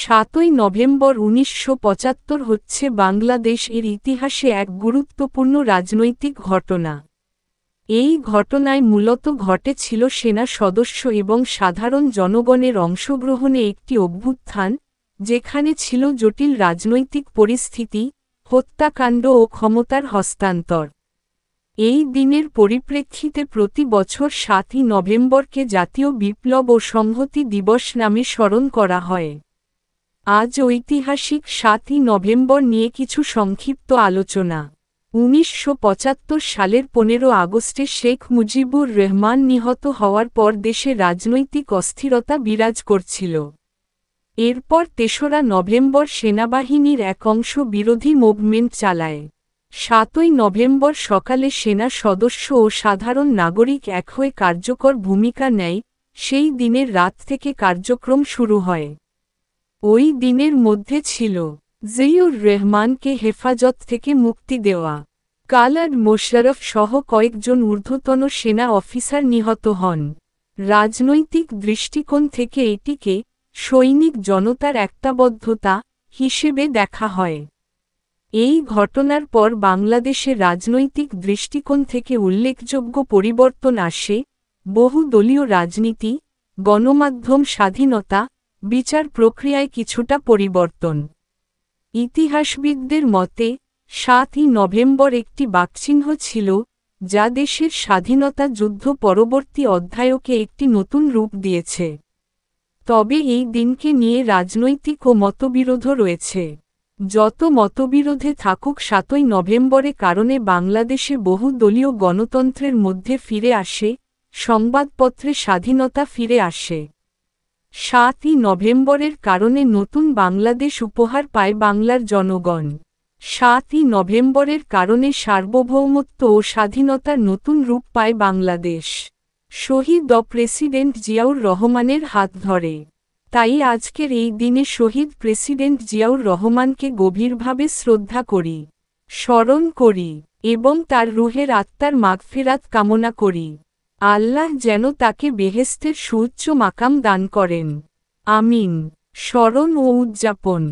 7ই November 1975 হচ্ছে বাংলাদেশ এর ইতিহাসে এক গুরুত্বপূর্ণ রাজনৈতিক ঘটনা। এই ঘটনায় মূলত ঘটেছিল সেনা সদস্য এবং সাধারণ জনগণের অংশগ্রহণে একটি অভ্যুত্থান, যেখানে ছিল জটিল রাজনৈতিক পরিস্থিতি, হত্যাকাণ্ড ও ক্ষমতার হস্তান্তর। এই দিনের পরিপ্রেক্ষিতে প্রতি বছর 7ই নভেম্বরকে জাতীয় বিপ্লব ও সংহতি দিবস নামে স্মরণ করা হয়। আজ ঐতিহাসিক 7ই নভেম্বর নিয়ে কিছু সংক্ষিপ্ত আলোচনা। 1975 সালের 15 আগস্টে শেখ মুজিবুর রহমান নিহত হওয়ার পর দেশে রাজনৈতিক অস্থিরতা বিরাজ করছিল। এরপর 3রা নভেম্বর সেনাবাহিনীর এক অংশ বিরোধী মুভমেন্ট চালায়। 7ই নভেম্বর সকালে সেনা সদস্য ও সাধারণ নাগরিক এক হয়ে কার্যকর ভূমিকা নেয়। সেই দিনের রাত থেকে কার্যক্রম শুরু হয়। ওই দিনের মধ্যে ছিল জিয়াউর রহমানকে হেফাজত থেকে মুক্তি দেওয়া। কালার মোশাররফ সহ কয়েকজন ঊর্ধ্বতন সেনা অফিসার নিহত হন। রাজনৈতিক দৃষ্টিকোণ থেকে এটিকে সৈনিক জনতার একতাবদ্ধতা হিসেবে দেখা হয়। এই ঘটনার পর বাংলাদেশের রাজনৈতিক দৃষ্টিকোণ থেকে উল্লেখযোগ্য পরিবর্তন আসে। বহুদলীয় রাজনীতি, গণমাধ্যম স্বাধীনতা, বিচার প্রক্রিয়ায় কিছুটা পরিবর্তন। ইতিহাসবিদদের মতে 7ই নভেম্বর একটি বাকচিহ্ন ছিল, যা দেশের স্বাধীনতা যুদ্ধ পরবর্তী অধ্যায়কে একটি নতুন রূপ দিয়েছে। তবে এই দিনকে নিয়ে রাজনৈতিক ও মতবিরোধও রয়েছে। যত মতবিরোধে থাকুক 7ই নভেম্বরে কারণে বাংলাদেশে বহুদলীয় গণতন্ত্রের মধ্যে ফিরে আসে, সংবাদপত্রে স্বাধীনতা ফিরে আসে। 7ই নভেম্বরের কারণে নতুন বাংলাদেশ উপহার পায় বাংলার জনগণ। 7ই নভেম্বরের কারণে সার্বভৌমত্ব ও স্বাধীনতার নতুন রূপ পায় বাংলাদেশ। শহীদ প্রেসিডেন্ট জিয়াউর রহমানের হাত ধরে। তাই আজকের এই দিনে শহীদ প্রেসিডেন্ট জিয়াউর রহমানকে গভীরভাবে শ্রদ্ধা করি, স্মরণ করি এবং তার রুহের আত্মার মাগফিরাত কামনা করি। আল্লাহ যেন তাকে বেহেশতের সুউচ্চ মাকাম দান করেন। আমিন। স্মরণ ও উদযাপন।